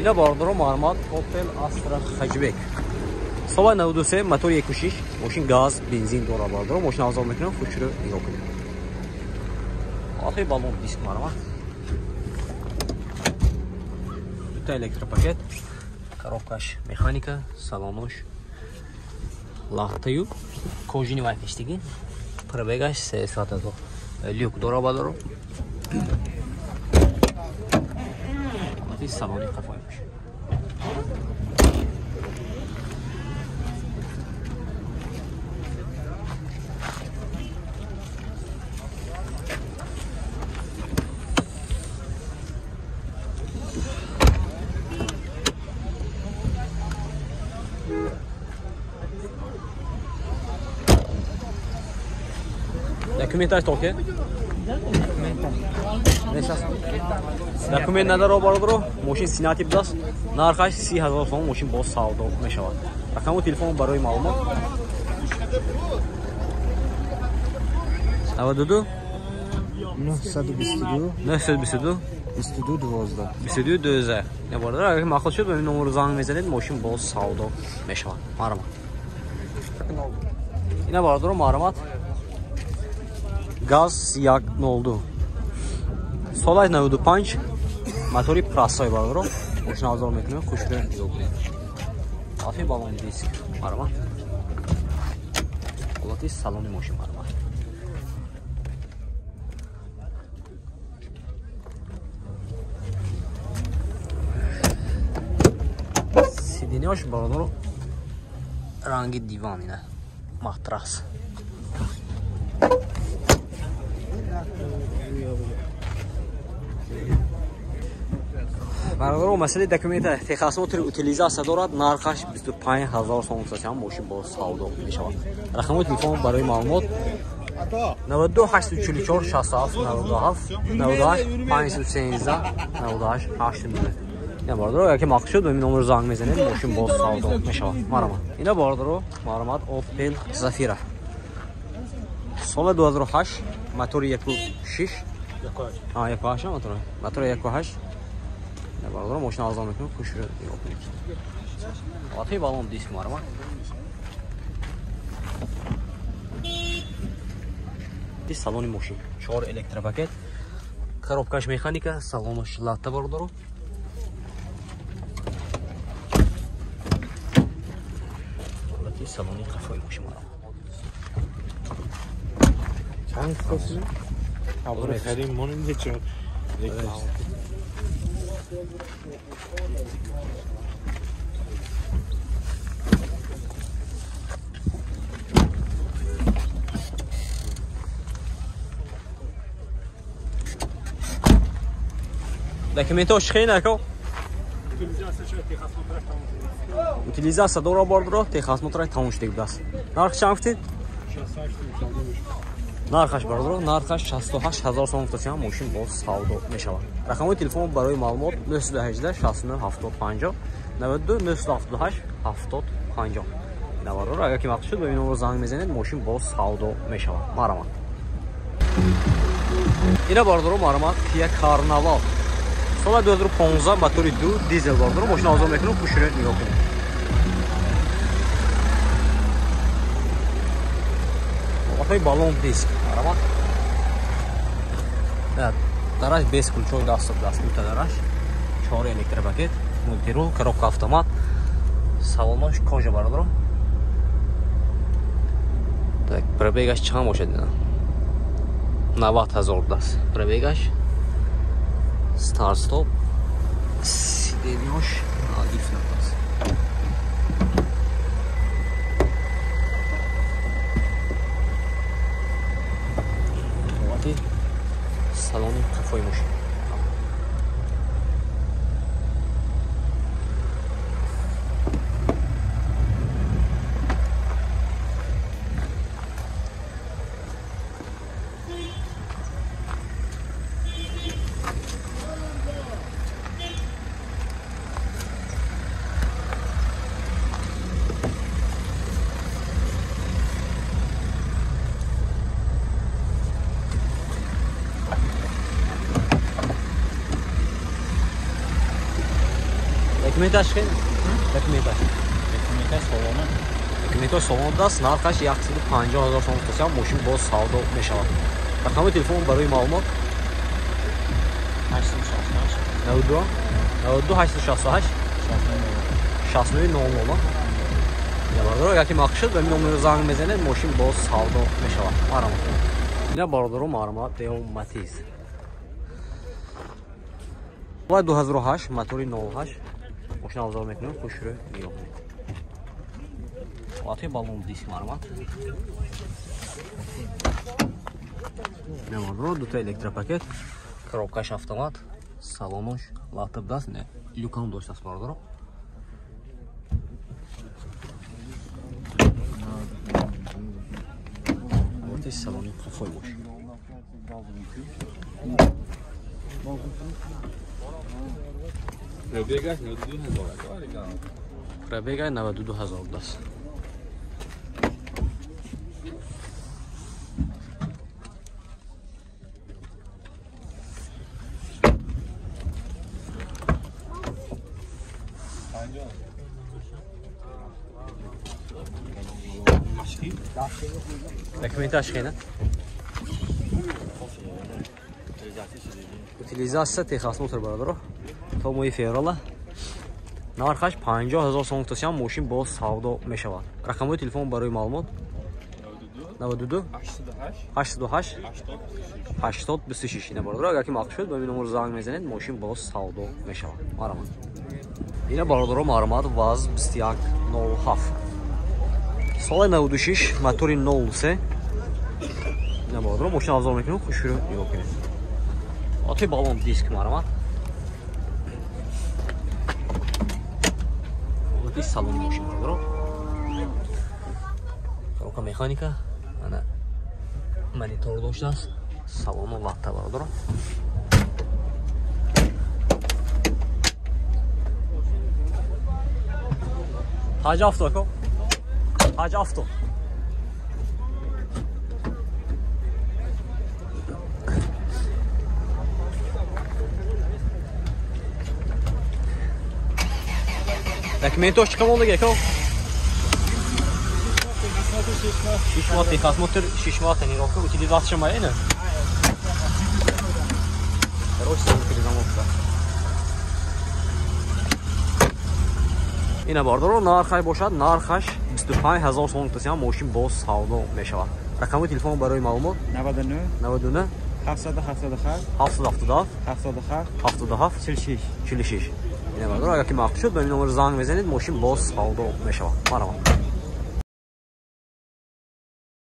اینا باردارو معلومات اوپل استرا خجبک سال 93 موتور 1.6 ماشین گاز بنزین داره باردارو ماشین آزاد میکنه خوش رو نگاه کنید آخه بالون دیسک معلومات دو تا الکتروپاکت коробкаш механика салонош лахтаю кожини вайфиштиги пробегаш 3 соат люк дора бадоро این салони қафой باشه Документаж токе? Документ надаро бардро, машин синати будаст. Нархаш 30000 сом машин боз савдо мешавад. Рақами телефон барои маълумот 92 922 922 2212 2212 не бардро агар мақсад шуд ба ин номер занг мезанед машин боз савдо мешавад. Маълумот. Ина бардро маълумот газ як нолду солай 95 мотори прасой бардро машина азор метуне хушро ёбне афи балон диск марма олати салони машин марма сиденёш бардро ранги диван ина матрас برادر مسئله دکومنت تخصصات utilizatsiya دارد نرخش 25000 сом چند ماشین با سودا میشود رقم تلفن برای معلومات 92 844 67 97 98 513 98 8 نه باردارو اگه مقصود شد این نمره زنگ میزنید ماشین با سودا میشود مرحبا اینا باردارو معلومات اوپل زافیرا سال 2008 موتور 1.6 1.8 موتور 1.8 باردارو ماشین آزاد میکنه خوش رو نگاه کنید آتای بالون دیسک مارما این салони ماشین 4 الکتروپاکت коробкаш механика салонош латта باردارو این салони قفای ماشین مارما چند کسی؟ آبرو خریم مونیم چه دکومنتاش خیلی نکو утилизация дора бардро техосмотрай тамом шуда будааст нарх чанд гуфтед нархаш бардро нархаш 68000 сом гуфтасиам мошин боз савдо мешавад рақамои телефон барои маълумот 918 69 70 50 92 978 70 50 наварро агар ки мақсад шуд ба ин номер занг мезанед мошин боз савдо мешавад марамат ина бардро марамат Kia Carnival соли 2015 мотори 2 дизел бардро мошин озод мекунам хушро нигоҳ кунед آخه بالون دیسک آرامات نه درش 20 ключовой даст میتونه درش 4 الکتروپاکت мультирул коробка автомат салонош кожа барадро так пробегаш чанд бошад ина 90000 даст пробегаш старт стоп сиденёш адифна даст салони қафои мошин Документаш хеле? Документаш. Документаш солона. Документаш солонадаст. Нархаш 150,000 сом тасам, мошин боз савдо мешавад. Рақами телефон барои маълумот 868 92 868 6900. Бародаро яке мақсад ба номер занг мезанед, мошин боз савдо мешавад. Марамат. Ина бародаро марамат Deo Matiz. Ва 2008 мотори 08. Мошин авзор мекунем, хушро нигоҳ кунед. Вақти балон диск марамат. Ина бародаро дута электропакет, коробкаш автомат, салонош лаптоп даст, не люкам доштаст бародаро. Вот есть салон кафе бош. Пробегать 92,000. Пробегай 92,000 даст. Документаш хена. Утилизация техосмотр бародаро. То мои феврала. Нархаш 50,000 сом тасам, мошин боз савдо мешавад. Рақамои телефон барои маълумот 92 88 80 26. Ина бародаро агар ки мақсад шуд ба номер занг мезанед, мошин боз савдо мешавад. Марамат. Ина бародаро марамат ВАЗ 2107. Соли 96 мотори 03. Ина бародаро мошин авзор мекунем, хушро нигоҳ кунед. Оти балон диск марамат. Оти салон мошин бародаро. Коробка механика, ана монитор доштааст. Салону латта бародаро. Ҳаҷ авто ко. Ҳаҷ авто. Документош чиқамон дага ко? 6 мот техосмотр, 6 мот нигоҳ, утилизация ма ина. Росте утилизамота. Ина бародаро нархай бошад, нархаш 25,000 сом тасам, мошин боз савдо мешавад. Рақамои телефон барои маълумот 99 777 777 77 77 46. Ина бародаро агар ки мақсад шуд ба номер занг мезанед, мошин боз савдо мешавад. Марамат.